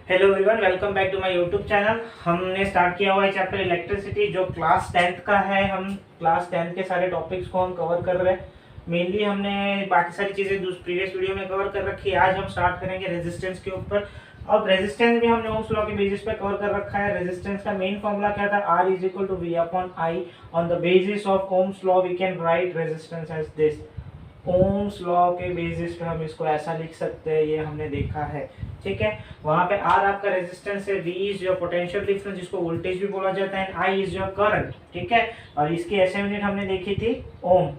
Hello everyone, welcome back to my YouTube channel. हमने start किया हुआ है चैप्टर इलेक्ट्रिसिटी जो क्लास 10th का है। हम क्लास 10th के सारे टॉपिक्स को हम कवर कर रहे हैं। मेनली हमने बाकी सारी चीज़ें प्रीवियस वीडियो में कवर कर रखी है। आज हम स्टार्ट करेंगे रेजिस्टेंस के ऊपर। अब रेजिस्टेंस भी हमने ओम्स लॉ के बेसिस पे कवर कर रखा है। रेजिस्टेंस का मेन फॉर्मूला क्या था? R is equal to V upon I. On the basis of Ohm's law we can write resistance as this. Ohm's law के बेसिस पे हम इसको ऐसा लिख सकते हैं, ये हमने देखा है। ठीक है, वहां पे R आपका रेजिस्टेंस है, V is your potential difference जिसको वोल्टेज भी बोला जाता है, and I is your current. ठीक है, और इसकी ऐसे यूनिट हमने देखी थी ओम,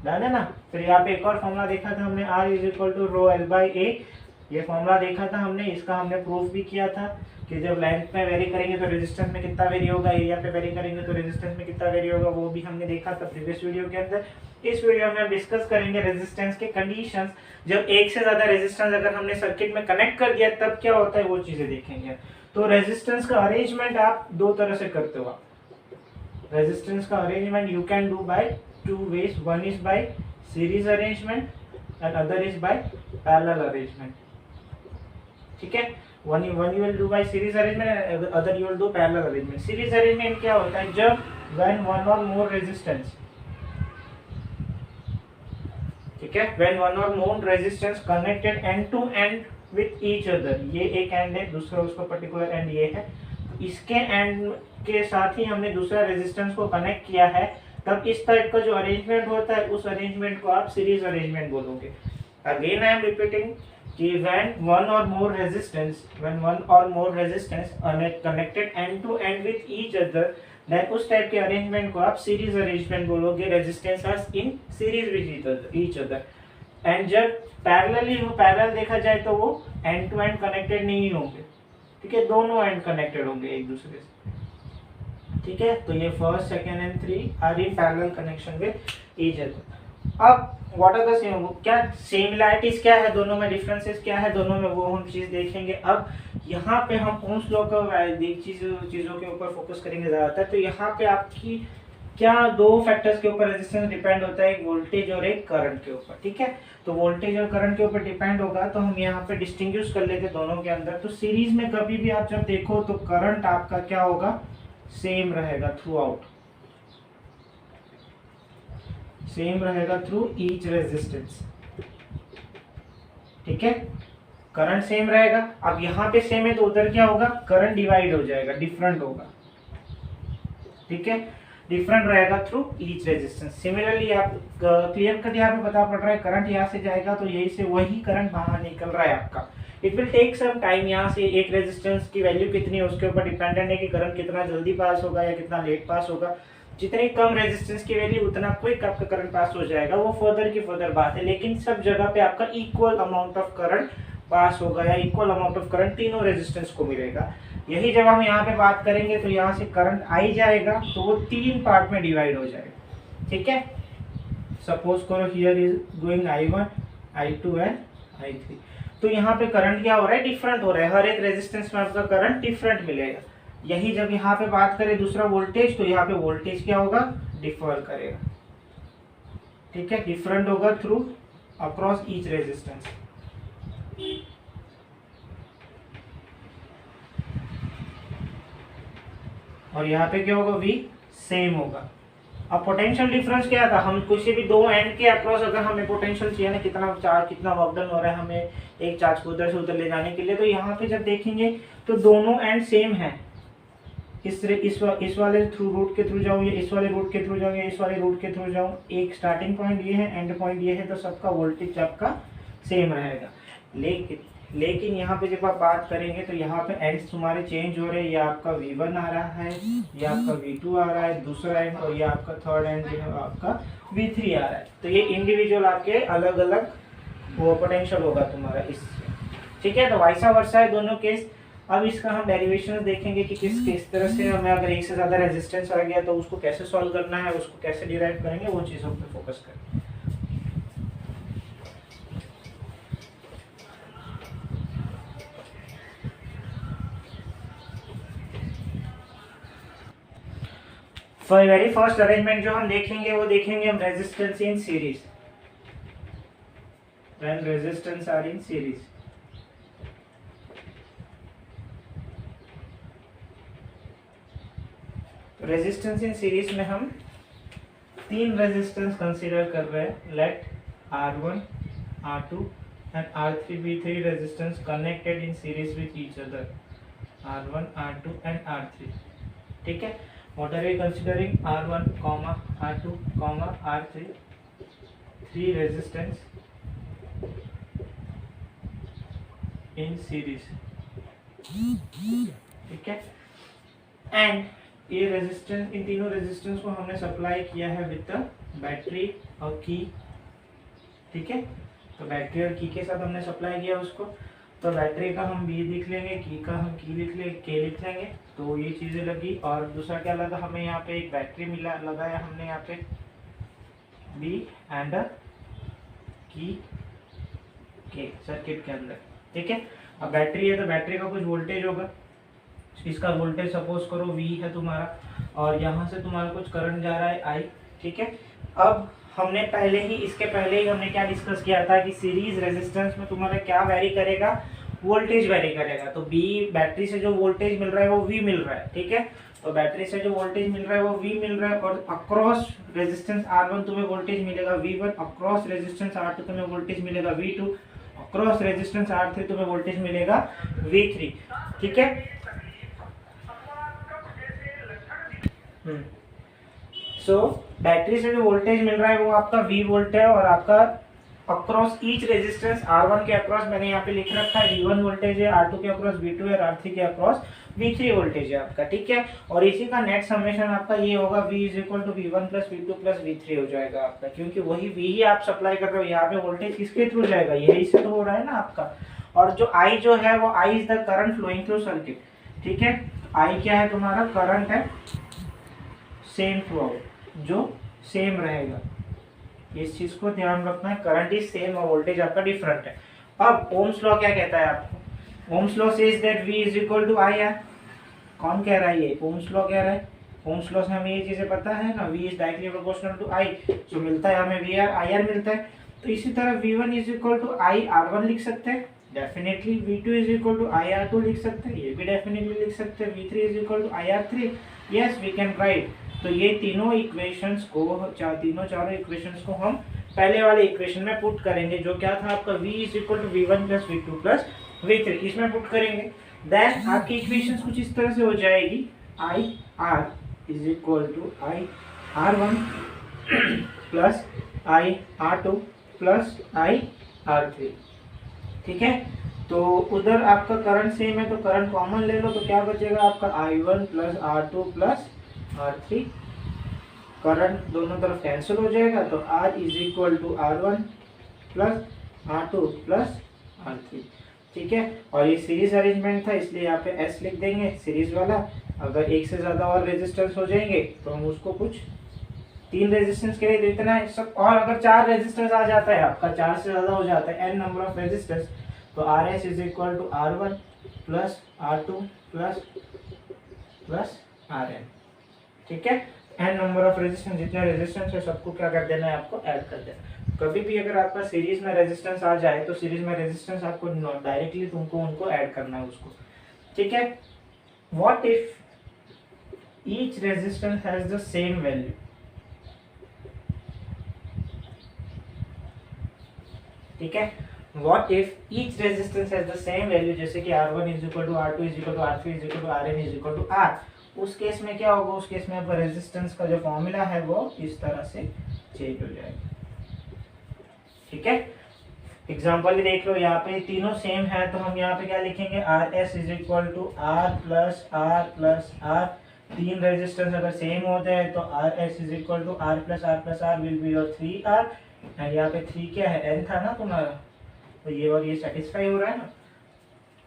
डन है ना। फिर यहाँ पे एक और फॉर्मूला देखा था हमने, R is equal to rho L by A. ये फॉर्मूला देखा था हमने, इसका हमने प्रूफ भी किया था कि जब लेंथ में वेरी करेंगे तो रेजिस्टेंस में कितना वेरी होगा, एरिया पे वेरी करेंगे तो रेजिस्टेंस में कितना वेरी होगा, वो भी हमने देखा था प्रीवियस वीडियो के अंदर। इस वीडियो में हम डिस्कस करेंगे रेजिस्टेंस के कंडीशंस। जब एक से ज्यादा रेजिस्टेंस अगर हमने सर्किट में कनेक्ट कर दिया तब क्या होता है, वो चीजें देखेंगे। तो रेजिस्टेंस का अरेंजमेंट आप दो तरह से करते हो। रेजिस्टेंस का arrangement you can do by two ways. One is by series arrangement and other is by parallel arrangement. ठीक है, one you will do by series arrangement, other you will do parallel arrangement. Series arrangement क्या होता है? जब when one or more resistance, ठीक है, when one or more resistance connected end to end with each other, ये एक and है, दूसरा उसका पर्टिकुलर एंड ये है, इसके एंड के साथ ही हमने दूसरा रेजिस्टेंस को कनेक्ट किया है, तब इस टाइप का जो अरेंजमेंट होता है उस अरेंजमेंट को आप सीरीज अरेंजमेंट बोलोगे। अगेन आई एम रिपीटिंग कि when one or more resistance are connected end to end with each other, then उस टाइप के अरेंजमेंट को आप सीरीज अरेंजमेंट बोलोगे। Resistance are in series with each other. And जब parallel देखा जाए तो वो एंड टू एंड कनेक्टेड नहीं होंगे। ठीक है, दोनों एंड कनेक्टेड होंगे एक दूसरे से। ठीक है, तो ये first, second and three are in parallel connection with each other. अब व्हाट आर द सेम, क्या सिमिलैरिटीज क्या है दोनों में, डिफरेंसेस क्या है दोनों में, वो हम चीज देखेंगे। अब यहाँ पे हम ओम्स लॉ का चीजों के ऊपर फोकस करेंगे ज्यादातर। तो यहाँ पे आपकी क्या दो फैक्टर्स के ऊपर रेजिस्टेंस डिपेंड होता है, एक वोल्टेज और एक करंट के ऊपर। ठीक है, तो वोल्टेज और करंट के ऊपर डिपेंड होगा, तो हम यहाँ पे डिस्टिंग्विश कर लेते दोनों के अंदर। तो सीरीज में कभी भी आप जब देखो तो करंट आपका क्या होगा, सेम रहेगा थ्रू आउट, सेम रहेगा थ्रू ईच रेजिस्टेंस। ठीक है, करंट सेम रहेगा। अब यहाँ पे सेम है तो उधर क्या होगा, करंट डिवाइड हो जाएगा, डिफरेंट होगा। ठीक है, डिफरेंट रहेगा थ्रू ईच रेजिस्टेंस। सिमिलरली आप क्लियर कट यहाँ पे पता पड़ रहा है, करंट यहाँ से जाएगा तो यही से वही करंट बाहर निकल रहा है आपका। It will take some time. यहाँ से एक रेजिस्टेंस की वैल्यू कितनी है उसके ऊपर डिपेंडेंट है कि करंट कितना जल्दी पास होगा या कितना लेट पास होगा। जितनी कम रेजिस्टेंस की वैल्यू उतना क्विक आपका करंट पास हो जाएगा, वो फर्दर की फर्दर बात है। लेकिन सब जगह पे आपका equal amount of current pass होगा या इक्वल अमाउंट ऑफ करंट तीनों रेजिस्टेंस को मिलेगा। यही जब हम यहाँ पे बात करेंगे तो यहाँ से करंट आई जाएगा तो वो तीन पार्ट में डिवाइड हो जाएगा। ठीक है, सपोज करो here is going I1, I2 and I3। तो यहाँ पे करंट क्या हो रहा है, डिफरेंट हो रहा है। हर एक रेजिस्टेंस में आपका करंट डिफरेंट मिलेगा। यही जब यहाँ पे बात करें दूसरा वोल्टेज, तो यहाँ पे वोल्टेज क्या होगा, डिफर करेगा। ठीक है, डिफरेंट होगा थ्रू अक्रॉस ईच रेजिस्टेंस। और यहाँ पे क्या होगा, V सेम होगा। अब पोटेंशियल डिफरेंस क्या था, हम किसी भी दो एंड के अक्रॉस अगर हमें पोटेंशियल चाहिए ना, कितना चार्ज, कितना वर्क डन हो रहा है हमें एक चार्ज को उधर से उधर ले जाने के लिए, तो यहाँ पे जब देखेंगे तो दोनों एंड सेम है। इस वाले थ्रू रूट के थ्रू जाऊँ या इस वाले रूट के थ्रू जाऊँ या इस वाले रूट के थ्रू जाऊँ, एक स्टार्टिंग पॉइंट ये है, एंड पॉइंट ये है, तो सबका वोल्टेज आपका सेम रहेगा। लेकिन यहाँ पे जब आप बात करेंगे तो यहाँ पे एंड्स तुम्हारे चेंज हो रहे हैं। ये आपका V1 आ रहा है, ये आपका V2 आ रहा है दूसरा एंड, और ये आपका थर्ड एंड जो है आपका V3 आ रहा है। तो ये इंडिविजुअल आपके अलग अलग वो पोटेंशियल होगा तुम्हारा इससे। ठीक है, तो वैसा वर्सा है दोनों केस। अब इसका हम डेरिवेशन देखेंगे कि किस तरह से हमें अगर एक से ज्यादा रेजिस्टेंस आ गया तो उसको कैसे सॉल्व करना है, उसको कैसे डिराइव करेंगे, वो चीजों पे फोकस करेंगे। वेरी फर्स्ट अरेंजमेंट जो हम देखेंगे वो देखेंगे हम resistance in series. When resistance are in series, resistance in series में हम 3 रेजिस्टेंस कंसीडर कर रहे हैं। Let R1, R2 and R3 be 3 resistance connected in series with each other, R1, R2 and R3। ठीक है, what are we considering? R1, R2, R3, 3 resistance in series। ठीक है, and ये रेजिस्टेंस, इन तीनों resistance को हमने सप्लाई किया है विद बैटरी और की। ठीक है, तो बैटरी और की के साथ हमने सप्लाई किया उसको। तो बैटरी का हम बी लिख लेंगे, की का हम की लिख लेंगे, के लिख लेंगे। तो ये चीज़ें लगी। और दूसरा क्या लगा हमें, यहाँ पे एक बैटरी मिला, लगाया हमने यहाँ पे बी एंड की के सर्किट के अंदर। ठीक है, अब बैटरी है तो बैटरी का कुछ वोल्टेज होगा, इसका वोल्टेज सपोज करो V है तुम्हारा, और यहाँ से तुम्हारा कुछ करंट जा रहा है I। ठीक है, अब हमने इसके पहले ही हमने क्या डिस्कस किया था कि सीरीज रेजिस्टेंस में तुम्हारा क्या वेरी करेगा, वोल्टेज वेरी करेगा। तो B बैटरी से जो वोल्टेज मिल रहा है वो V मिल रहा है। ठीक है, तो बैटरी से जो वोल्टेज मिल रहा है वो V मिल रहा है, और अक्रॉस रेजिस्टेंस R1 तुम्हें वोल्टेज मिलेगा V1, अक्रॉस रेजिस्टेंस R2 तुम्हें वोल्टेज मिलेगा V2, अक्रॉस रेजिस्टेंस R3 तुम्हें वोल्टेज मिलेगा V3। ठीक है, सो बैटरी से जो वोल्टेज मिल रहा है वो आपका V वोल्ट है, और आपका अक्रॉस ईच रेजिस्टेंस R1 के अक्रॉस मैंने यहाँ पे लिख रखा है V1 वोल्टेज है, R2 के अक्रॉस V2 है, R3 के अक्रॉस V3 वोल्टेज है आपका। ठीक है, और इसी का नेट समेशन आपका ये होगा V is equal to V1 plus V2 plus V3 हो जाएगा आपका, क्योंकि वही V ही आप सप्लाई कर रहे हो। यहाँ पे वोल्टेज किसके थ्रू जाएगा, यही से तो हो रहा है ना आपका। और जो I जो है वो I is the current flowing through circuit. ठीक है, I क्या है तुम्हारा, करंट है सेम थ्रू आउट, जो सेम रहेगा। इस चीज को ध्यान रखना है, करंट इज सेम और वोल्टेज आपका डिफरेंट है। अब ओम्स लॉ क्या कहता है आपको, Ohm's law says that V is equal to I R। कौन कह रहा है ये, ओम्स लॉ कह रहा है। ओम्स लॉ से हमें ये चीजें पता है ना, V is directly proportional to I, जो मिलता है हमें VR IR मिलता है। तो इसी तरह V1 is equal to I R1 लिख सकते हैं definitely, V2 is equal to I R2 लिख सकते हैं, ये भी डेफिनेटली लिख सकते हैं, V3 is equal to I R3, yes we can write. तो ये तीनों इक्वेशंस को, चारों इक्वेशंस को हम पहले वाले इक्वेशन में पुट करेंगे, जो क्या था आपका V is equal to V1 plus V2 plus V3, इसमें पुट करेंगे। देन आपकी इक्वेशंस कुछ इस तरह से हो जाएगी, I R is equal to I R1 plus I R2 plus I R3। ठीक है, तो उधर आपका करंट सेम है तो करंट कॉमन ले लो, तो क्या बचेगा आपका I1 plus R2 plus R3। Current दोनों तरफ कैंसिल हो जाएगा, तो R is equal to R1 plus R2 plus R3। ठीक है, और ये सीरीज अरेंजमेंट था इसलिए यहाँ पे S लिख देंगे सीरीज वाला। अगर एक से ज़्यादा और रेजिस्टेंस हो जाएंगे तो हम उसको कुछ 3 रेजिस्टेंस के लिए देना है सब, और अगर 4 रेजिस्टेंस आ जाता है आपका, 4 से ज़्यादा हो जाता है n नंबर ऑफ रेजिस्टेंस, तो RS is equal to R1 plus R2 plus RN। ठीक है, n नंबर ऑफ रेजिस्टेंस, जितने रेजिस्टेंस है सबको क्या कर देना है, आपको ऐड कर देना। कभी भी अगर आपका सीरीज में रेजिस्टेंस आ जाए तो सीरीज में रेजिस्टेंस आपको डायरेक्टली तुमको उनको ऐड करना है उसको। ठीक है, what if each resistance has the same value. ठीक है, what if each resistance has the same value, जैसे कि R1 is equal to R2 is equal to R3 is equal to Rn is equal to R। उस case में क्या होगा, उस case में आपका रेजिस्टेंस का जो फॉर्मूला है वो इस तरह से चेंज हो जाएगा। ठीक है, एग्जांपल भी देख लो, यहाँ पे तीनों सेम है तो हम यहाँ पे क्या लिखेंगे, RS is equal to R plus R। 3 resistance अगर सेम हो जाए तो RS is equal to R plus R will be your 3R, and यहाँ पे 3 क्या है, n था ना तुम्हारा, तो ये और ये सेटिस्फाई हो रहा है ना,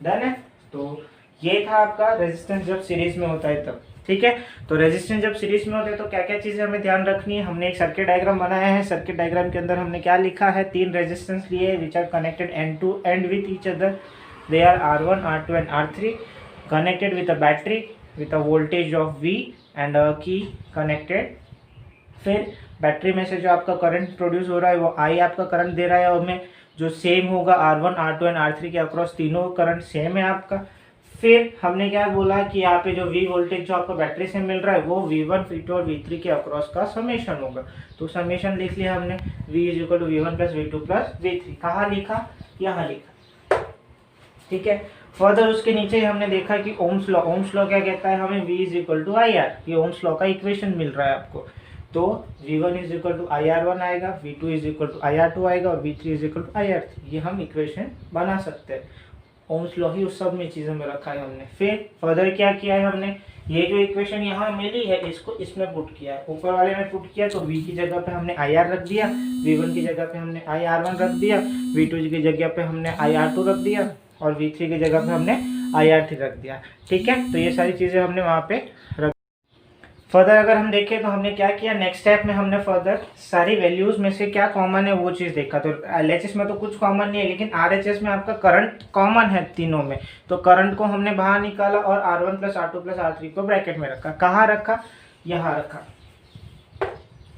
डन है। तो ये था आपका रेजिस्टेंस जब सीरीज में होता है तब। ठीक है, तो रेजिस्टेंस जब सीरीज में होता है तो क्या क्या चीज़ें हमें ध्यान रखनी है। हमने एक सर्किट डायग्राम बनाया है, सर्किट डायग्राम के अंदर हमने क्या लिखा है, 3 रेजिस्टेंस लिए which are connected end to end with each other, they are R1 R2 and R3 connected with a battery with a voltage of V and a key connected. फिर battery में से जो आपका करंट प्रोड्यूस हो रहा है वो I आपका करंट दे रहा है, और में जो सेम होगा R1 R2 एंड R3 के अक्रॉस, तीनों करंट सेम है आपका। फिर हमने क्या बोला कि यहाँ पे जो V वोल्टेज जो आपको बैटरी से मिल रहा है वो V1 V2 और V3 के अक्रॉस का समेशन होगा। तो समेशन लिख लिया हमने, V is equal to V1 plus V2 plus V3। कहाँ लिखा? यहाँ लिखा, ठीक है। फर्दर उसके नीचे ही हमने देखा कि ओम्स लॉ क्या कहता है हमें, V is equal to I R. ये ओम्स लॉ का इक्वेशन मिल रहा है आपको। तो V1 is equal to IR1 आएगा, V2 is equal to IR2 आएगा और V3 is equal to IR3। ये हम इक्वेशन बना सकते हैं। ओम्स लॉ ही उस सब में चीज़ों में रखा है हमने। फिर फर्दर क्या किया है हमने, ये जो इक्वेशन यहाँ मिली है इसको इसमें पुट किया है, ऊपर वाले में पुट किया। तो V की जगह पे हमने IR रख दिया, V1 की जगह पे हमने IR1 रख दिया, V2 की जगह पे हमने IR2 रख दिया और V3 की जगह पे हमने IR3 रख दिया, ठीक है। तो ये सारी चीज़ें हमने वहाँ पे रख। फर्दर अगर हम देखें तो हमने क्या किया, नेक्स्ट स्टेप में हमने फर्दर सारी वैल्यूज में से क्या कॉमन है वो चीज़ देखा। तो LHS में तो कुछ कॉमन नहीं है, लेकिन RHS में आपका करंट कॉमन है तीनों में। तो करंट को हमने बाहर निकाला और R1 plus R2 plus R3 को ब्रैकेट में रखा। कहाँ रखा? यहाँ रखा,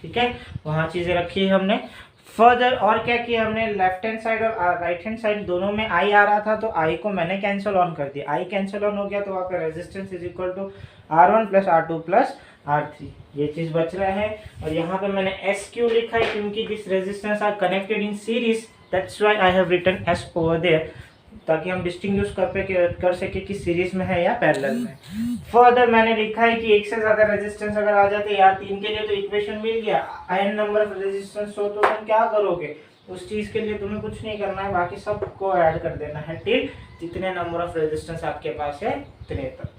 ठीक है। वहाँ चीज़ें रखी हमने। फर्दर और क्या किया हमने, लेफ्ट हैंड साइड और राइट हैंड साइड दोनों में I आ रहा था, तो I को मैंने कैंसिल ऑन कर दिया। I कैंसिल ऑन हो गया तो वहाँ पे resistance is equal to R1 plus R2 plus R3, ये चीज़ बच रहा है। और यहाँ पे मैंने S क्यों लिखा है, क्योंकि this resistance are connected in series, that's why I have written S over there, ताकि हम डिस्टिंग्विश कर सके कि सीरीज में है या पैरेलल में। फर्दर मैंने लिखा है कि एक से ज्यादा रेजिस्टेंस अगर आ जाते या 3 के लिए तो इक्वेशन मिल गया। n नंबर ऑफ रेजिस्टेंस हो तो तुम क्या करोगे, उस चीज के लिए तुम्हें कुछ नहीं करना है, बाकी सबको ऐड कर देना है टिल जितने नंबर ऑफ रेजिस्टेंस आपके पास है उतने तक।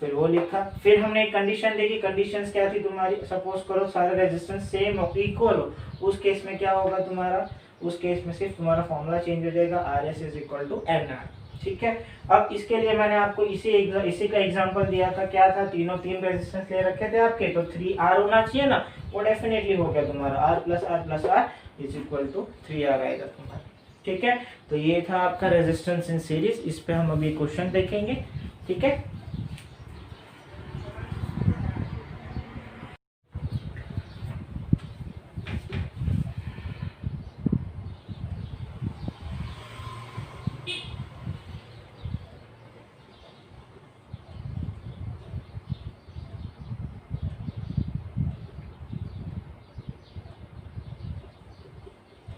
फिर वो लिखा। फिर हमने एक कंडीशन देखी, कंडीशंस क्या थी तुम्हारी, सपोज करो सारे रेजिस्टेंस सेम हो, इक्वल हो, उस केस में क्या होगा तुम्हारा, उस केस में सिर्फ तुम्हारा फॉर्मूला चेंज हो जाएगा, RS is equal to NR, ठीक है। अब इसके लिए मैंने आपको इसी का एग्जांपल दिया था, क्या था, तीन रेजिस्टेंस ले रखे थे आपके, तो 3R होना चाहिए ना, वो डेफिनेटली हो गया तुम्हारा, R plus R plus R is equal to 3R आएगा तुम्हारा, ठीक है। तो ये था आपका रेजिस्टेंस इन सीरीज। इस पे हम अभी क्वेश्चन देखेंगे, ठीक है।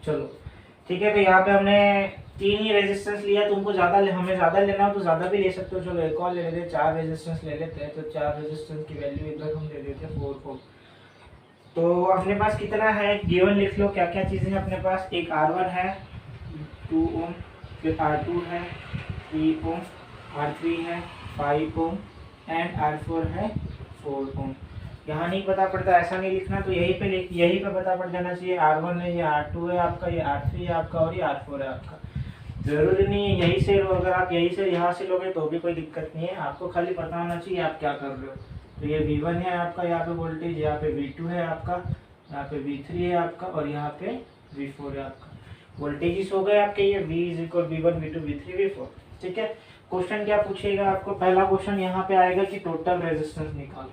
चलो ठीक है, तो यहाँ पे हमने 3 ही रेजिस्टेंस लिया, तुमको हमें ज्यादा लेना हो तो ज्यादा भी ले सकते हो। चलो एक और ले लेते हैं, 4 रेजिस्टेंस ले लेते हैं। तो 4 रेजिस्टेंस की वैल्यू इधर हम दे देते हैं 4 ओम। तो अपने पास कितना है गिवन लिख लो, क्या क्या चीजें हैं अपने पास। एक R1 है 2 ओम, फिर R2 है 3 ओम, R3 है 5 ओम एंड R4 है 4 ओम। यहाँ नहीं पता पड़ता, ऐसा नहीं लिखना, तो यहीं पे पता पड़ जाना चाहिए। R1 है, ये R2 है आपका, ये R3 है आपका और ये R4 है आपका। जरूरी नहीं है यहीं से लो, अगर आप यहीं से यहाँ से लोगे तो भी कोई दिक्कत नहीं है, आपको खाली पता होना चाहिए आप क्या कर रहे हो। तो ये V1 है आपका, यहाँ पे वोल्टेज, यहाँ पे V2 है आपका, यहाँ पे V3 है आपका और यहाँ पे V4 है आपका। वोल्टेजेस हो गए आपके ये V is equal V1 V2 V3 V4, ठीक है। क्वेश्चन क्या पूछेगा आपको, पहला क्वेश्चन यहाँ पे आएगा कि टोटल रेजिस्टेंस निकालो,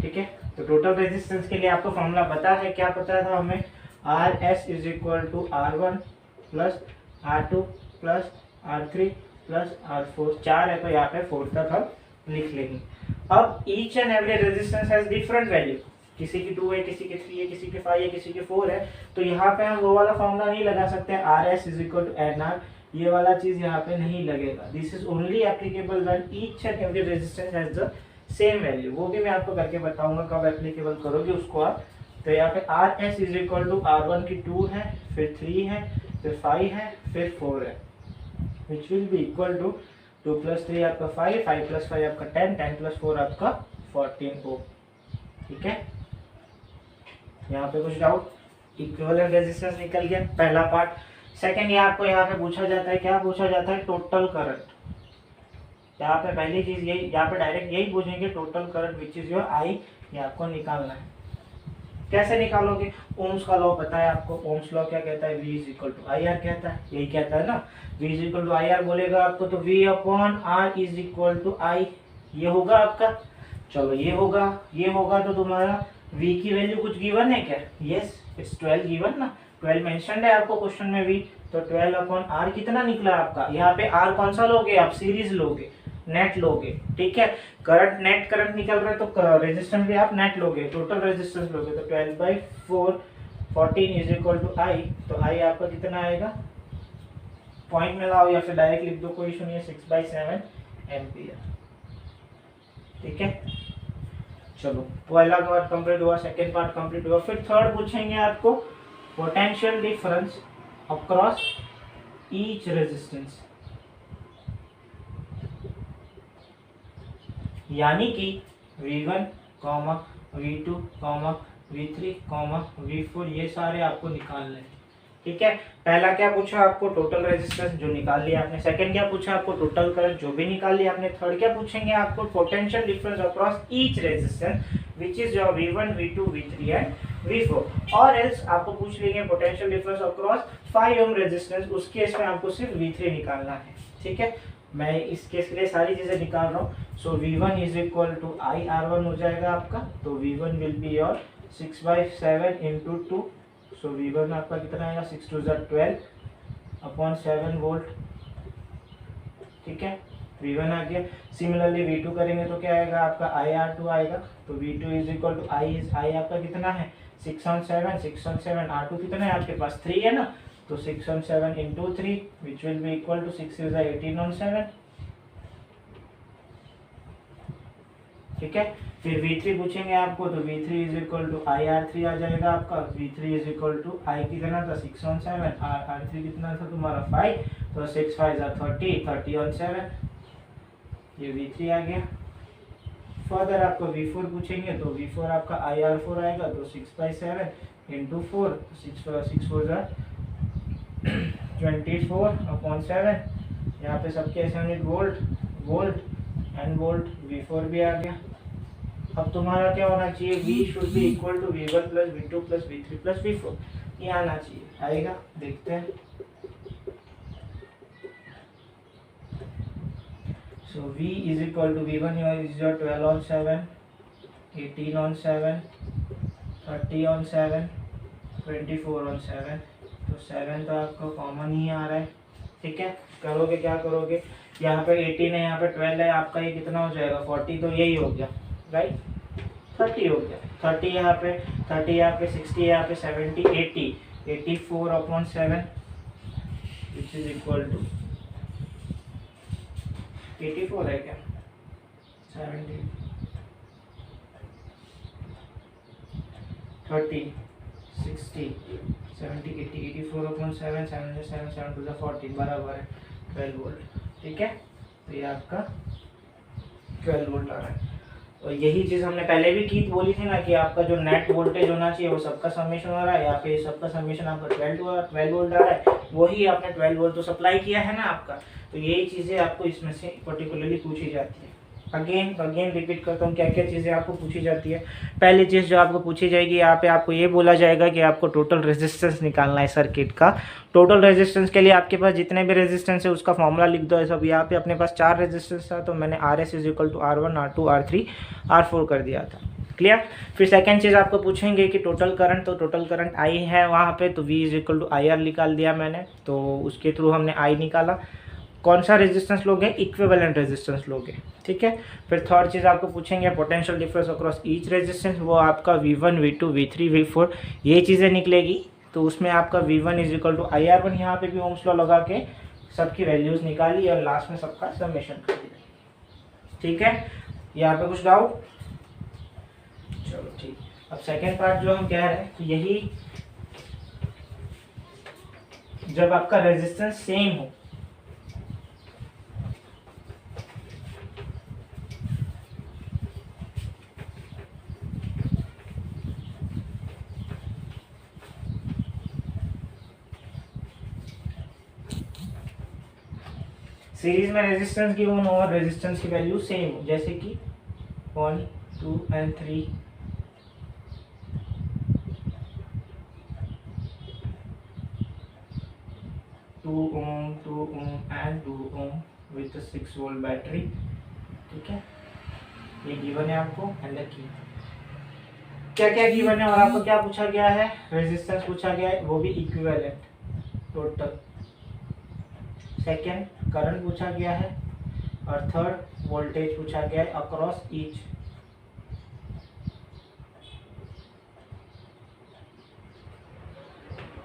ठीक है। तो टोटल रेजिस्टेंस के लिए आपको फॉर्मूला पता है, क्या पता था हमें, RS is equal to R1 plus R2 plus R3 plus R4। 4 है तो यहाँ पे 4 तक हम लिख लेंगे। अब each and every resistance has different value, किसी की 2 है, किसी की 3 है, किसी की 5 है, किसी की 4 है। तो यहाँ पे हम वो वाला फॉर्मूला नहीं लगा सकते RS is equal to NR, ये वाला चीज यहाँ पे नहीं लगेगा। This is only applicable when each and every resistance has the same value. वो भी मैं आपको करके बताऊंगा कब एप्लीकेबल करोगे उसको आप। तो यहाँ पे RS is equal to R1 की 2 है, फिर 3 है, फिर 5 है, फिर 4 है, which will be equal to 2 plus 3 आपका 5, 5 प्लस 5 आपका 10, 10 प्लस 4 आपका 14 ओम, ठीक है। यहाँ पे कुछ डाउट, इक्विवेलेंट रेजिस्टेंस निकल गया पहला पार्ट। सेकंड ये आपको यहाँ पे पूछा जाता है, क्या पूछा जाता है, टोटल करंट। यहाँ पे पहली चीज यही, यहाँ पे डायरेक्ट यही पूछेंगे total current which is your I, ये आपको निकालना है। कैसे निकालोगे, ओम्स का लॉ पता है आपको, ओम्स लॉ क्या कहता है, V is equal to I R कहता है, यही कहता है ना, V is equal to I R बोलेगा आपको, तो V upon R is equal to I, ये होगा आपका। चलो ये होगा तो तुम्हारा V की वैल्यू कुछ गिवन है क्या, यस इट्स 12 गिवन ना, 12 मेंशन्ड है आपको क्वेश्चन में V, तो 12 अपॉन आर कितना निकला आपका, यहाँ पे आर कौन सा लोगे आप, सीरीज लोगे, नेट लोगे, ठीक है। करंट, नेट करंट निकल रहा है तो रेजिस्टेंस भी आप नेट लोगे, टोटल रेजिस्टेंस लोगे। तो 12/4 14 इज इक्वल टू आई, तो आई आपका कितना आएगा, पॉइंट में लाओ या फिर डायरेक्ट लिख दो, कोई इशू नहीं है, 6/7 एम्पियर, ठीक है। चलो पहला पार्ट कंप्लीट हुआ, सेकंड पार्ट कंप्लीट हुआ। फिर थर्ड पूछेंगे आपको potential difference across each resistance, यानी कि V1, V2, V3, V4 ये सारे आपको निकालने हैं, ठीक है। पहला क्या पूछा आपको, टोटल रेजिस्टेंस जो निकाल लिया आपने। सेकंड क्या पूछा आपको, टोटल करंट जो भी निकाल लिया आपने। थर्ड क्या पूछेंगे आपको, potential difference across each resistance which is your V1, V2, V3 and V4। और एल्स आपको पूछ लेंगे potential difference across 5 ohm resistance, उस केस में आपको सिर्फ V3 निकालना है, ठीक है। मैं इस केस के लिए सारी चीजें निकाल रहा हूँ। So V1 is equal to I R1 हो जाएगा आपका, तो V1 will be your 6/7 into 2। So V1 आपका कितना आएगा, 6 2 12 अपॉन 7 वोल्ट, ठीक है। V1 आ गया। सिमिलरली V2 करेंगे तो क्या आएगा आपका, IR2 आएगा। तो V2 इज इक्वल टू आई आपका कितना है, 6/7 R2 कितना है आपके पास, 3 है ना, तो 6/7 into 3 which will be equal to 6 is 18/7, ठीक है। फिर V3 पूछेंगे आपको, तो V3 is equal to IR3 आ जाएगा आपका। V3 is equal to I कितना था, 6/7, R3 कितना था तुम्हारा 5, तो 6 5 30/7, ये V3 आ गया। फर्दर आपको V4 पूछेंगे, तो V4 आपका IR4 आएगा, तो 6/7 इंटू 4, 6 4 24/7, यहाँ पे सबके unit volt and volt. V4 भी आ गया। अब तुम्हारा क्या होना चाहिए, V should be equal to V1 plus V2 plus V3 plus V4, ये आना चाहिए, आएगा, देखते हैं। So V is equal to V1 is your 12/7, 18/7, 30/7, 24/7, तो 7 तो आपको कॉमन ही आ रहा है, ठीक है। करोगे क्या करोगे, यहाँ पे 18 है, यहाँ पे 12 है, आपका ये कितना हो जाएगा, 40, तो यही हो गया, राइट, 30 हो गया। 30 यहाँ पे 60 यहाँ पे 70, 80, 84/7 विच इज इक्वल टू 84 है क्या, 70, 30, 60, 70, 80, 84/7, 7 to 14 बराबर है 12 वोल्ट, ठीक है। तो ये आपका 12 वोल्ट आ रहा है। और यही चीज़ हमने पहले भी की बोली थी ना कि आपका जो नेट वोल्टेज होना चाहिए वो सबका समेशन हो रहा है, यहाँ पे सबका समेशन आपका 12 वोल्ट आ रहा है, वही आपने 12 वोल्ट तो सप्लाई किया है ना आपका। तो यही चीज़ें आपको इसमें से पर्टिकुलरली पूछी जाती है। अगेन रिपीट करता हूँ क्या क्या चीज़ें आपको पूछी जाती है। पहली चीज़ जो आपको पूछी जाएगी, यहाँ पे आपको ये बोला जाएगा कि आपको टोटल रेजिस्टेंस निकालना है सर्किट का। टोटल रेजिस्टेंस के लिए आपके पास जितने भी रेजिस्टेंस है उसका फॉर्मूला लिख दो। सब यहाँ पे अपने पास 4 रेजिस्टेंस था, तो मैंने RS is equal to R1 R2 R3 R4 कर दिया था, क्लियर। फिर सेकंड चीज़ आपको पूछेंगे कि टोटल करंट, तो टोटल करंट I है वहाँ पे, तो V is equal to IR निकाल दिया मैंने, तो उसके थ्रू हमने I निकाला। कौन सा रेजिस्टेंस लोगे, इक्विवेलेंट रेजिस्टेंस लोगे, ठीक है। फिर थर्ड चीज़ आपको पूछेंगे potential difference across each resistance, वो आपका V1 V2 V3 V4 ये चीज़ें निकलेगी। तो उसमें आपका V1 is equal to IR1, यहाँ पे भी ओम्स लॉ लगा के सबकी वैल्यूज निकाली और लास्ट में सबका समेशन कर दिया, ठीक है। यहाँ पे कुछ डाउट, चलो ठीक। अब सेकेंड पार्ट जो हम कह रहे हैं, तो यही जब आपका रेजिस्टेंस सेम हो, सीरीज में रेजिस्टेंस गिवन और रेजिस्टेंस की वैल्यू सेम हो, जैसे कि 1 2 and 3, 2 ohm 2 ohm and 2 ohm with 6 volt battery, ठीक है। ये गिवन है आपको एंड की क्या क्या गिवन है और आपको क्या पूछा गया है, रेजिस्टेंस पूछा गया है, वो भी इक्विवेलेंट टोटल, सेकेंड करंट पूछा गया है और थर्ड वोल्टेज पूछा गया है अक्रॉस ईच।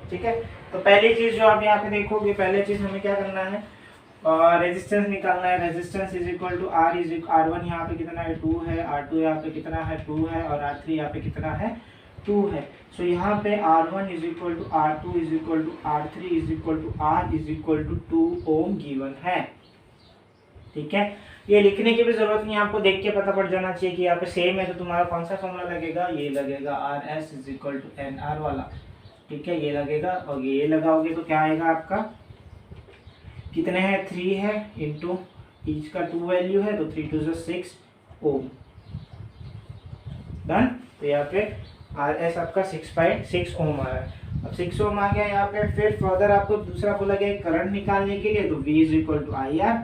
ठीक है, तो पहली चीज जो आप यहाँ पे देखोगे, पहले चीज हमें क्या करना है, रेजिस्टेंस निकालना है। Resistance is equal to R is R1 यहाँ पे कितना है 2 है, R2 यहाँ पे कितना है 2 है और R3 यहाँ पे कितना है 2 है। सो यहाँ पे R1 is equal to R2 is equal to R3 is equal to R is equal to 2 ohm given है। ठीक है, ये लिखने की भी जरूरत नहीं, आपको देख के पता पड़ जाना चाहिए कि यहाँ पे सेम है। तो तुम्हारा कौन सा फॉर्मूला लगेगा, ये लगेगा RS is equal to NR वाला। ठीक है, ये लगेगा और ये लगाओगे तो क्या आएगा आपका, कितने हैं 3 है इंटू ईच का 2 वैल्यू है तो 3 2 6 ओम। डन। तो यहाँ पे RS आपका 6 ओम आ रहा है। अब 6 ओम आ गया यहाँ पे। फिर फर्दर आपको दूसरा बोला गया करंट निकालने के लिए, तो V is equal to IR,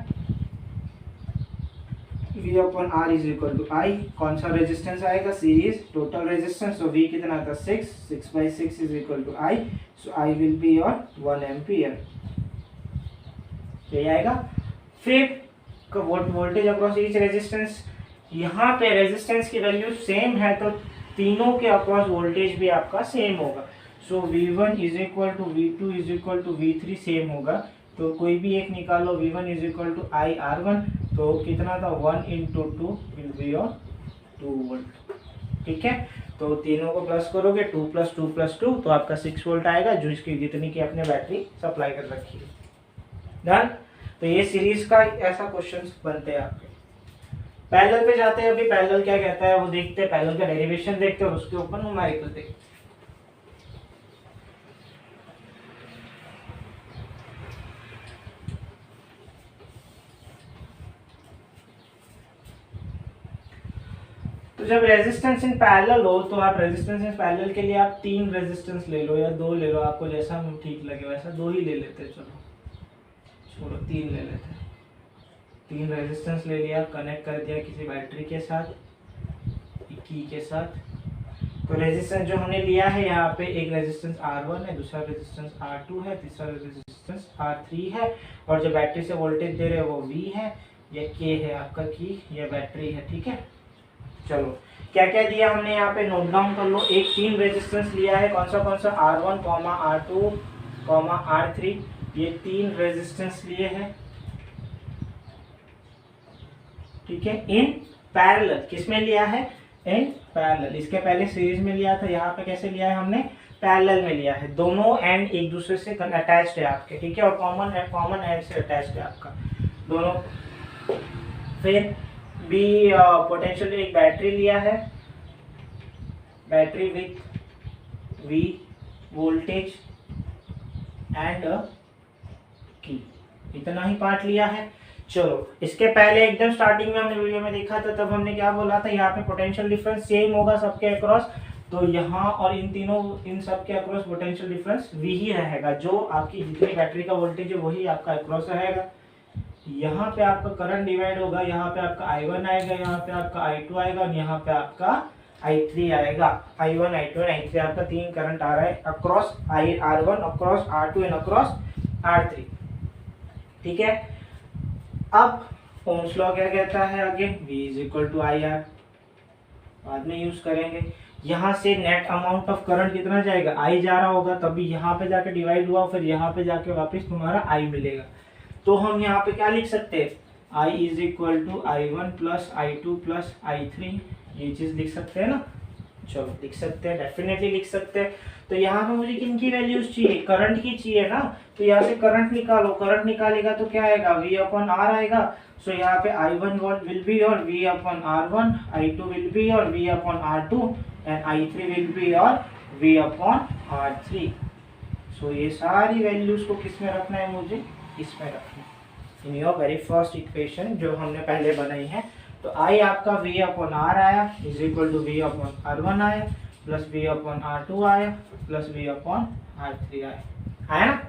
V upon R is equal to I। कौन सा रेजिस्टेंस आएगा, सीरीज टोटल रेजिस्टेंस। तो V कितना था 6 is equal to I, so I will be your 1 ampere. यही आएगा। फिर वोल्टेज अक्रॉस ईच रेजिस्टेंस, यहाँ पे रेजिस्टेंस की वैल्यू सेम है तो तीनों के अक्रॉस वोल्टेज भी आपका सेम होगा। So V1 is equal to V2 is equal to V3 same होगा, तो कोई भी एक निकालो। V1 is equal to IR1, तो कितना था 1 into 2 will be your 2 volt. ठीक है, तो तीनों को प्लस करोगे 2 प्लस 2 प्लस 2 तो आपका 6 वोल्ट आएगा, जो इसकी जितनी की आपने बैटरी सप्लाई कर रखी है। डन। तो ये सीरीज का ऐसा क्वेश्चन बनते हैं आपके। पैरेलल पे जाते हैं, अभी पैरेलल क्या कहता है वो देखते हैं, पैरेलल का डेरिवेशन देखते हैं और उसके ऊपर न्यूमेरिकल देखते हैं। तो जब रेजिस्टेंस इन पैरेलल हो तो आप रेजिस्टेंस इन पैरेलल के लिए आप 3 रेजिस्टेंस ले लो या 2 ले लो, आपको जैसा ठीक लगे वैसा 2 ही ले लेते हैं। चलो छोड़ो 3 ले लेते हैं। 3 रेजिस्टेंस ले लिया, कनेक्ट कर दिया किसी बैटरी के साथ, की के साथ। तो रेजिस्टेंस जो हमने लिया है यहाँ पे, एक रेजिस्टेंस R1 है, दूसरा रेजिस्टेंस R2 है, तीसरा रेजिस्टेंस R3 है और जो बैटरी से वोल्टेज दे रहे हैं वो V है, ये K है आपका की, ये बैटरी है। ठीक है, चलो क्या क्या दिया हमने यहाँ पे नोट डाउन कर लो। एक 3 रेजिस्टेंस लिया है, कौन सा R1, R2, R3, ये 3 रेजिस्टेंस लिए हैं। ठीक है, इन पैरेलल। किसमें लिया है, इन पैरेलल। इसके पहले सीरीज में लिया था, यहाँ पे कैसे लिया है हमने, पैरेलल में लिया है। दोनों एंड एक दूसरे से अटैच्ड है आपके। ठीक है, और कॉमन एंड से अटैच्ड है आपका दोनों। फिर भी पोटेंशियल एक बैटरी लिया है, battery with V voltage and की, इतना ही पार्ट लिया है। चलो इसके पहले एकदम स्टार्टिंग में हमने वीडियो में देखा था, तब हमने क्या बोला था, यहाँ पे पोटेंशियल डिफरेंस सेम होगा सबके अक्रॉस। तो यहाँ और इन तीनों, इन सब के अक्रॉस पोटेंशियल डिफरेंस V ही रहेगा। जो आपकी जितनी बैटरी का वोल्टेज है वही आपका अक्रॉस रहेगा। यहाँ पे आपका करंट डिवाइड होगा, यहाँ पे आपका I1 आएगा, यहाँ पे आपका I2 आएगा और यहाँ पे आपका I3 आएगा। I1, I2 और I3 आपका 3 करंट आ रहा है across R1, across R2 and across R3। ठीक है, अब ओम्स लॉ क्या कहता है आगे, V is equal to IR, बाद में यूज करेंगे। यहाँ से नेट अमाउंट ऑफ करंट कितना जाएगा, I जा रहा होगा, तभी यहाँ पे जाके डिवाइड हुआ, फिर यहाँ पे जाके वापस तुम्हारा I मिलेगा। तो हम यहाँ पे क्या लिख सकते हैं, I is equal to I1 plus I2 plus I3, ये चीज लिख सकते हैं ना। चलो लिख सकते हैं, डेफिनेटली लिख सकते हैं। तो यहाँ पे मुझे किन की वैल्यूज चाहिए, करंट की चाहिए ना। तो यहाँ से करंट निकालो, करंट निकालेगा तो क्या आएगा, V अपॉन R आएगा। सो यहाँ पे I1 विल बी और V upon R1, I2 will be और V upon R2 and I3 will B और V अपॉन R3। सो ये सारी वैल्यूज को किस में रखना है, मुझे इसमें रखना है, in your very first equation जो हमने पहले बनाई है। तो I आपका V अपॉन R आया is equal to V upon R1 आया प्लस V अपॉन R2 आया प्लस V अपॉन R3 आया ना।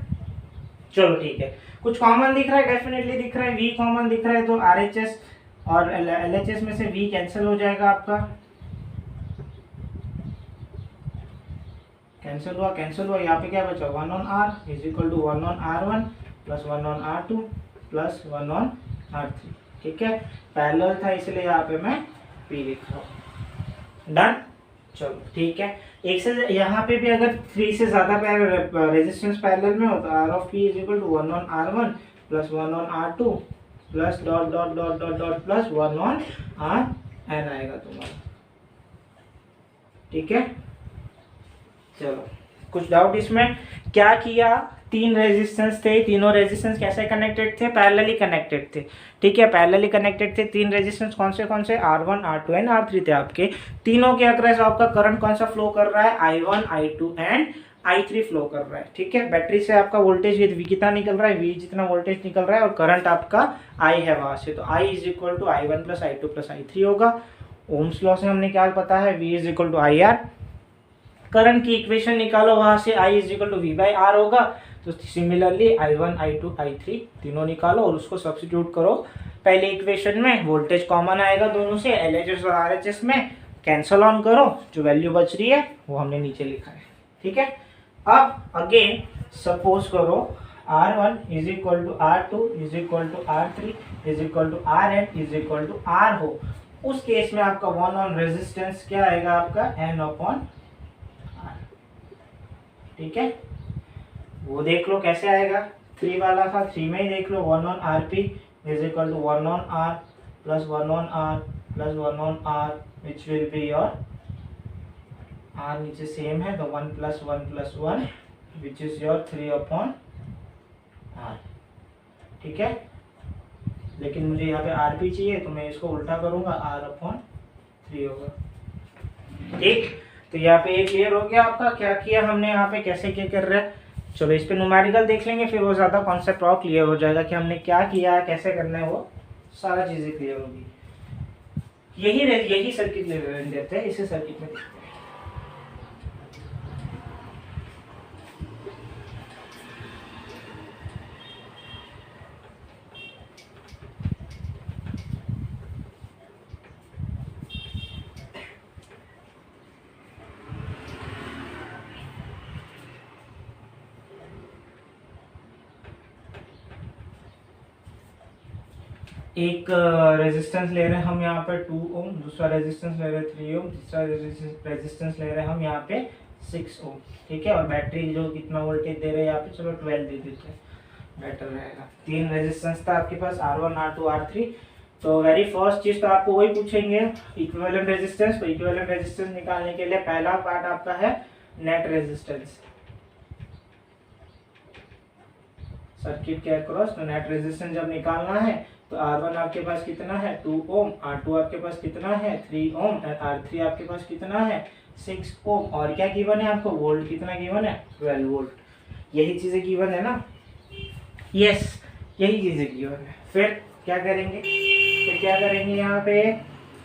चलो ठीक है, कुछ कॉमन दिख रहा है, डेफिनेटली दिख रहा है, V कॉमन दिख रहा है, तो RHS और LHS में से V कैंसिल हो जाएगा आपका, कैंसिल हुआ। यहाँ पे क्या बचा, 1 on R is equal to 1 on R1 plus 1 on R2 plus 1 on R3। ठीक है, पैरेलल था इसलिए यहाँ पे मैं P लिख रहा हूँ। डन। चलो ठीक है, एक से यहाँ पे भी अगर 3 से ज़्यादा रेजिस्टेंस पैरेलल में हो तो R of P is equal to 1 on R1 plus 1 on R2 plus dot dot dot dot dot plus 1 on Rn आएगा तुम्हारा। ठीक है, चलो कुछ डाउट इसमें? क्या किया, 3 रेजिस्टेंस थे, तीनों रेजिस्टेंस कैसे कनेक्टेड थे? पैरेलली कनेक्टेड थे। ठीक है, पैरेलली कनेक्टेड थे 3 रेजिस्टेंस। कौन से R1 R2 एंड R3 थे आपके। तीनों के अक्रॉस आपका करंट कौन सा फ्लो कर रहा है? I1 I2 and I3 flow कर रहा है। ठीक है, बैटरी से आपका वोल्टेज V कितना निकल रहा है? V जितना वोल्टेज निकल रहा है और करंट आपका I है वहां से, तो I is equal to I1 plus I2 plus I3 होगा। ओम्स लॉ से हमने क्या पता है? V is equal to IR। Current की इक्वेशन निकालो, वहां से I is equal to V by R होगा। तो सिमिलरली I1 I2 I3 तीनों निकालो और उसको सब्स्टिट्यूट करो पहले इक्वेशन में। वोल्टेज कॉमन आएगा दोनों से, LHS और RHS में कैंसल ऑन करो, जो वैल्यू बच रही है वो हमने नीचे लिखा है। ठीक है, अब अगेन सपोज करो R1 is equal to R2 is equal to R3 is equal to Rn is equal to R हो। उस केस में आपका 1 ऑन रेजिस्टेंस क्या आएगा? आपका N अपॉन R। ठीक है, वो देख लो कैसे आएगा। 3 वाला था, 3 में ही देख लो। 1 on Rp is equal to 1 on R plus 1 on R plus 1 on R which will be your R नीचे सेम है तो 1 plus 1 which is your 3 upon R। ठीक है, लेकिन मुझे यहाँ पे Rp चाहिए तो मैं इसको उल्टा करूंगा, R अपॉन 3 होगा। ठीक, तो यहाँ पे ये क्लियर हो गया आपका क्या किया हमने यहाँ पे, कैसे क्या कर रहे हैं। चलो इस पे न्यूमेरिकल देख लेंगे, फिर वो ज़्यादा कॉन्सेप्ट और क्लियर हो जाएगा कि हमने क्या किया है, कैसे करना है, वो सारा चीज़ें क्लियर होगी। यही सर्किट ले लेते हैं, इसे सर्किट में देखते हैं। एक रेजिस्टेंस ले रहे हैं हम यहाँ पे 2 ओम, दूसरा रेजिस्टेंस ले रहे हैं 3 ओम, तीसरा रेजिस्टेंस ले रहे हैं हम यहाँ पे 6 ओम। ठीक है, और बैटरी जो कितना वोल्टेज दे रहे हैं यहाँ पे, चलो 12 दे देते हैं, बेटर रहेगा। 3 रेजिस्टेंस था आपके पास R1 R2 R3। तो वेरी फर्स्ट चीज तो आपको वही पूछेंगे इक्विवेलेंट रेजिस्टेंस। तो इक्विवेलेंट रेजिस्टेंस निकालने के लिए पहला पार्ट आपका है नेट रेजिस्टेंस सर्किट के अक्रॉस। तो नेट रेजिस्टेंस जब निकालना है तो R1 आपके पास कितना है 2 ओम, R2 आपके पास कितना है 3 ओम और R3 आपके पास कितना है 6 ओम। और क्या गिवन है आपको? वोल्ट कितना गिवन है? 12 वोल्ट। यही चीजें गिवन है ना? यस, यही चीजें गिवन है। फिर क्या करेंगे? यहाँ पे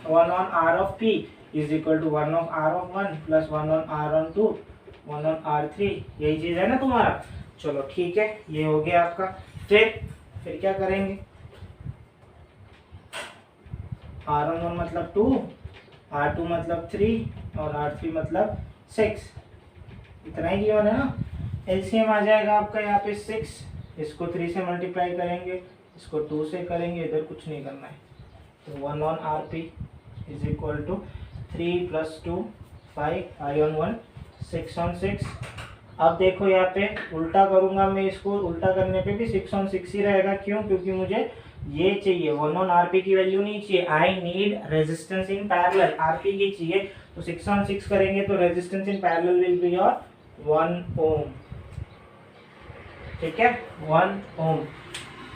1 on R of P is equal to 1 of R of 1 plus 1 on R on 2 1 on R3। यही चीज है ना तुम्हारा? चलो ठीक है, ये हो गया आपका। फिर क्या करेंगे? R1 मतलब 2, R2 मतलब 3 और R3 मतलब 6। इतना ही गिवन है ना? एलसीएम आ जाएगा आपका यहाँ पे 6। इसको 3 से मल्टीप्लाई करेंगे, इसको 2 से करेंगे, इधर कुछ नहीं करना है। तो 1 on RP is equal to 3 plus 2 5 I on 1 6 on 6। अब देखो यहाँ पे उल्टा करूंगा मैं, इसको उल्टा करने पे भी 6 ऑन 6 ही रहेगा। क्यों? क्योंकि मुझे ये चाहिए 1 ऑन RP की वैल्यू नहीं चाहिए। I need resistance in parallel, RP की चाहिए। तो 6 ऑन 6 करेंगे तो resistance in parallel will be your 1 ओम। ठीक है, 1 ओम।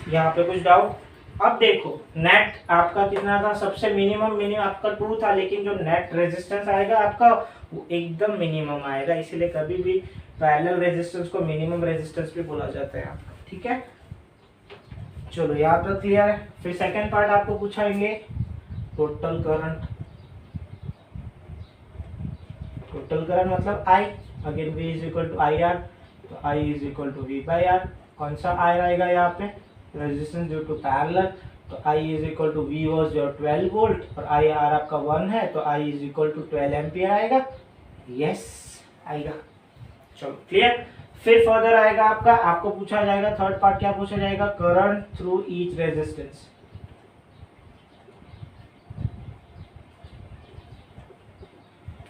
यहाँ पे कुछ डाउट? अब देखो नेट आपका कितना था? सबसे मिनिमम आपका 2 था, लेकिन जो नेट रेजिस्टेंस आएगा आपका वो एकदम मिनिमम आएगा। इसीलिए कभी भी पैरेलल रेजिस्टेंस को मिनिमम रेजिस्टेंस भी बोला जाता है आपका। ठीक है, चलो यहाँ तक क्लियर है। फिर सेकंड पार्ट आपको पूछाएंगे टोटल करंट। टोटल करंट मतलब I, again V is equal to I R. तो I is equal to V by R. कौन सा I आएगा यहाँ पे? Resistance due to parallel. तो I is equal to V was your 12 volt और I R आपका 1 है, तो I is equal to 12 ampere आएगा। यस आएगा। चलो क्लियर। फिर फर्दर आएगा आपका, आपको पूछा जाएगा थर्ड पार्ट, क्या पूछा जाएगा, करंट थ्रू ईच रेजिस्टेंस।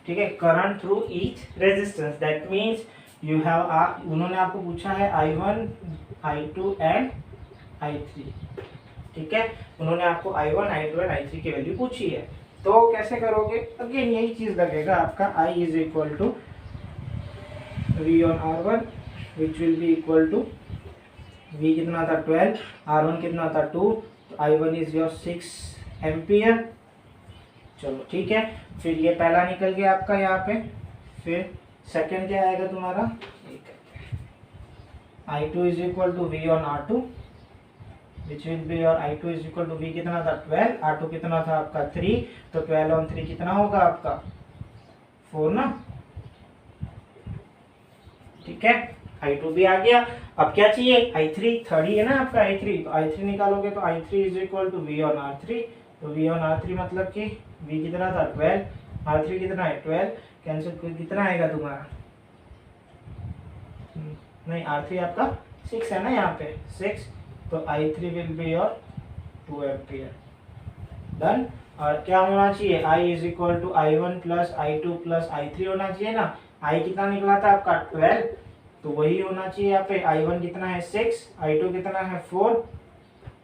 ठीक है, current through each resistance, that means you have, उन्होंने आपको पूछा है I1, I2 एंड I3। ठीक है, उन्होंने आपको I1, I2 एंड I3 की वैल्यू पूछी है। तो कैसे करोगे, अगेन यही चीज लगेगा आपका, I is equal to V on R1 which will be equal to, V कितना था 12, R1 कितना था 2, तो I1 इज योर 6 एम्पियर। चलो ठीक है, फिर ये पहला निकल गया आपका यहाँ पे। फिर सेकंड क्या आएगा तुम्हारा, I2 is equal to V on R2 which will be your I2 is equal to, V कितना था 12, R2 कितना था आपका 3, तो 12 ऑन 3 कितना होगा आपका 4 ना। ठीक है, I2 भी आ गया। अब क्या चाहिए, I3, थर्ड ही है ना आपका I3, तो I3 निकालोगे तो I3 is equal to V on R3, तो V ऑन R3 मतलब कि V कितना था 12, R3 कितना है 12, कैंसिल कितना आएगा तुम्हारा, नहीं R3 आपका 6 है ना यहाँ पे 6, तो I3 will be your 2 ampere. Done. और क्या होना चाहिए, I is equal to I1 plus I2 plus I3 होना चाहिए ना। I कितना निकला था आपका 12, तो वही होना चाहिए यहाँ पे। I1 कितना है 6, I2 कितना है 4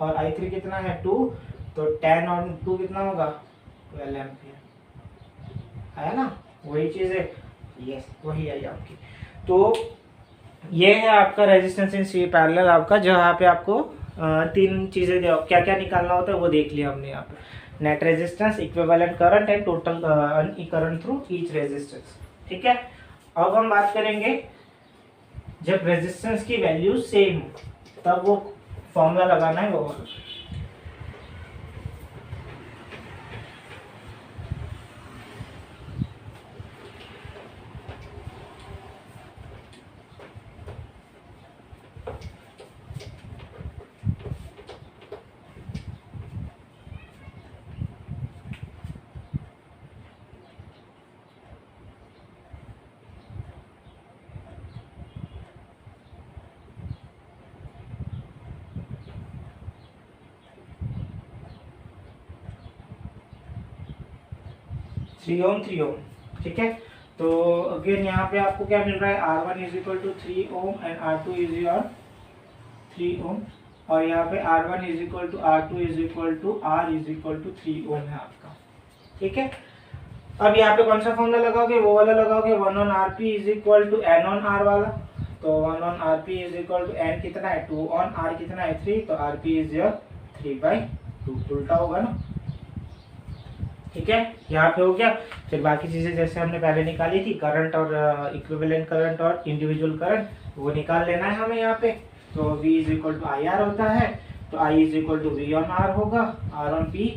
और I3 कितना है 2, तो 10 और 2 कितना होगा 12 एम्पियर। आया ना, वही चीज है, यस वही आई आपकी। तो ये है आपका रेजिस्टेंस इन सी पैरेलल आपका, जहाँ पे आपको तीन चीजें क्या क्या निकालना होता है वो देख लिया हमने यहाँ पे, net resistance, equivalent current and total current through each resistance. ठीक है, अब हम बात करेंगे जब रेजिस्टेंस की वैल्यू सेम तब वो फॉर्मूला लगाना है वो। 3 ओम 3 ओम। ठीक है, तो अगेन यहाँ पे आपको क्या मिल रहा है, R1 is equal to 3 ohm and R2 is your 3 ohm, और यहाँ पे R1 is equal to R2 is equal to R is equal to 3 ohm है आपका। ठीक है, अब यहाँ पे कौन सा फॉर्मूला लगाओगे, वो वाला लगाओगे 1 on RP is equal to N on R वाला। तो 1 on RP is equal to N कितना है 2 ऑन R कितना है 3, तो RP इज योर 3/2, उल्टा होगा ना। ठीक है, यहाँ पे हो गया। फिर बाकी चीजें जैसे हमने पहले निकाली थी, करंट और इक्विवेलेंट करंट और इंडिविजुअल करंट, वो निकाल लेना है हमें यहाँ पे। तो V is equal to I R होता है, तो I is equal to V on R होगा, R ऑन P।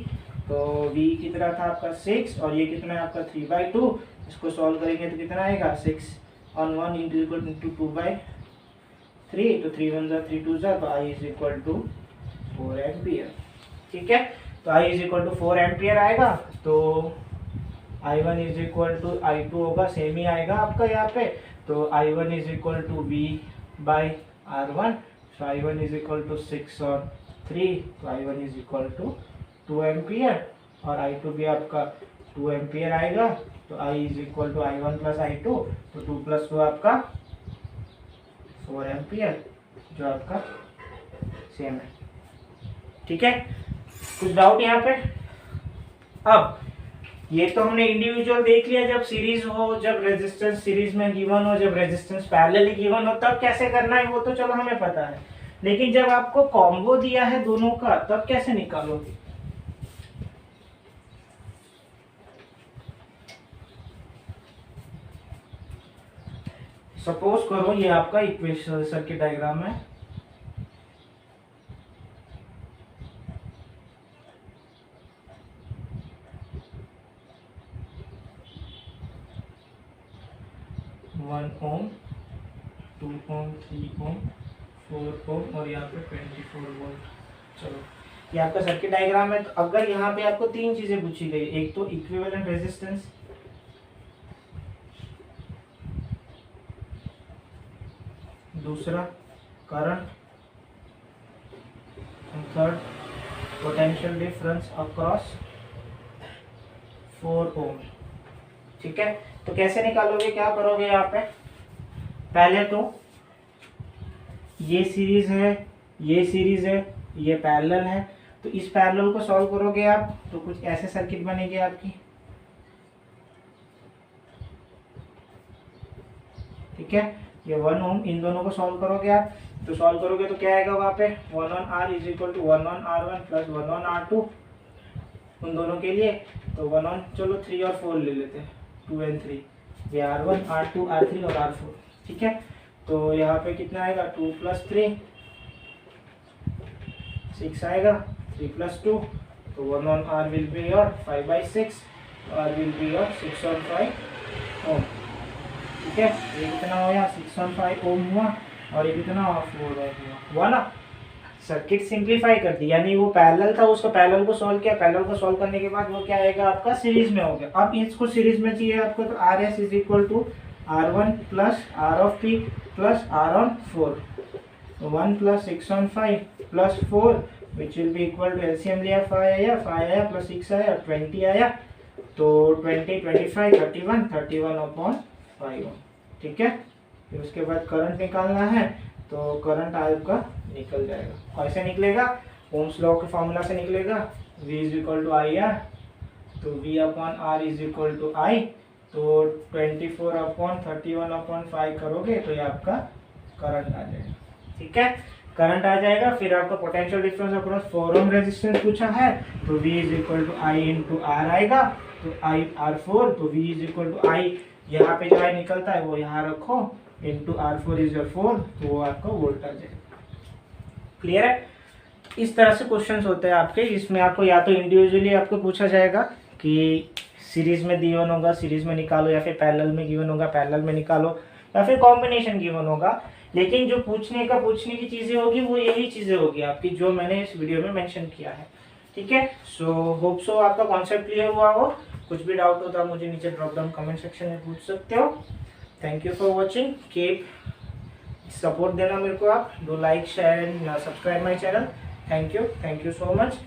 तो V कितना था आपका 6 और ये कितना है आपका 3/2, इसको सॉल्व करेंगे तो कितना आएगा 6 ऑन 1 इंटू 2/3, तो 3 1 3 2 तो I is equal to 4 ampere. ठीक है, तो I is equal to 4 ampere आएगा, तो I1 is equal to I2 होगा, सेम ही आएगा आपका यहाँ पे। तो I1 is equal to V/R1, so I1 is equal to 6 और 3, तो I1 is equal to 2 ampere, और I2 भी आपका 2 एम्पियर आएगा। तो I is equal to I1 plus I2, तो 2 + 2 आपका 4 एम्पियर, जो आपका सेम है। ठीक है, कुछ डाउट यहाँ पे। अब ये तो हमने इंडिविजुअल देख लिया, जब सीरीज हो, जब रेजिस्टेंस सीरीज में गिवन हो, जब रेजिस्टेंस पैरेलली गिवन हो, तब कैसे करना है वो तो चलो हमें पता है। लेकिन जब आपको कॉम्बो दिया है दोनों का, तब कैसे निकालोगे। सपोज करो ये आपका इक्वेशन सर्किट डायग्राम है, वन ओम 2 ओम 3 ओम 4 ओम और यहाँ पे 24 वोल्ट। चलो ये आपका सर्किट डायग्राम है। तो अगर यहाँ पे आपको तीन चीजें पूछी गई, एक तो इक्विवेलेंट रेजिस्टेंस, दूसरा current, third potential difference across 4 ओम। ठीक है, तो कैसे निकालोगे, क्या करोगे यहाँ पे, पहले तो ये सीरीज है, ये सीरीज है, ये पैरेलल है, तो इस पैरेलल को सॉल्व करोगे आप तो कुछ ऐसे सर्किट बनेगी आपकी। ठीक है, ये 1 ओम, इन दोनों को सॉल्व करोगे आप, तो सॉल्व करोगे तो क्या आएगा वहाँ पे 1 on R is equal to 1 on R1 plus 1 on R2 उन दोनों के लिए। तो 1 on, चलो 3 और 4 ले लेते हैं, 2 and 3, ये R1 R2 R3 और R4। ठीक है, तो यहाँ पे कितना आएगा 2 + 3 6 आएगा, 3 + 2, तो 1 on R will be your 5/6, R will be your 6 on 5 ओम। ठीक है, ये कितना हो गया 6 on 5 ओम हुआ, और ये कितना 4 हुआ ना। सर्किट सिंप्लीफाई कर दी, यानी वो पैरेलल था, उसको पैरेलल को सॉल्व किया, पैरेलल को सॉल्व करने के बाद वो क्या आएगा आपका सीरीज में हो गया। अब इसको सीरीज में चाहिए आपको, तो RS is equal to R1 plus R of P plus R on 4, 1 + 6 on 5 plus 4 which will be equal to, LCM लिया 5 आया प्लस 6 आया 20 आया, तो 20 25 31 अपॉन 5 ओम। ठीक है, फिर उसके बाद करंट निकालना है, तो करंट आपका निकल जाएगा, कैसे निकलेगा, ओम्स लॉ के फॉर्मूला से निकलेगा, V is equal to IR, तो V upon R is equal to I, तो 24 अपॉन 31 अपॉन 5 करोगे तो ये आपका करंट आ जाएगा। ठीक है, करंट आ जाएगा। फिर आपका potential difference across 4 ohm resistance पूछा है, तो V is equal to I into R आएगा, तो I R4, तो V is equal to I, यहाँ पे जो I निकलता है वो यहाँ रखो, इंटू R4 इज योर 4, तो वो आपका वोल्ट आ जाएगा। क्लियर है, इस तरह से क्वेश्चंस होते हैं आपके। इसमें आपको या तो इंडिविजुअली आपको पूछा जाएगा कि सीरीज में गिवन होगा सीरीज में निकालो, या फिर पैरेलल में गिवन होगा पैरेलल में निकालो, या फिर कॉम्बिनेशन गिवन होगा। लेकिन जो पूछने की चीज़ें होगी वो यही चीज़ें होगी आपकी जो मैंने इस वीडियो में मेंशन किया है। ठीक है, सो होप सो आपका कॉन्सेप्ट क्लियर हुआ हो। कुछ भी डाउट हो तो आप मुझे नीचे ड्रॉप डाउन कमेंट सेक्शन में पूछ सकते हो। Thank you for watching, keep support देना मेरे को, आप do like share and subscribe my channel. Thank you so much.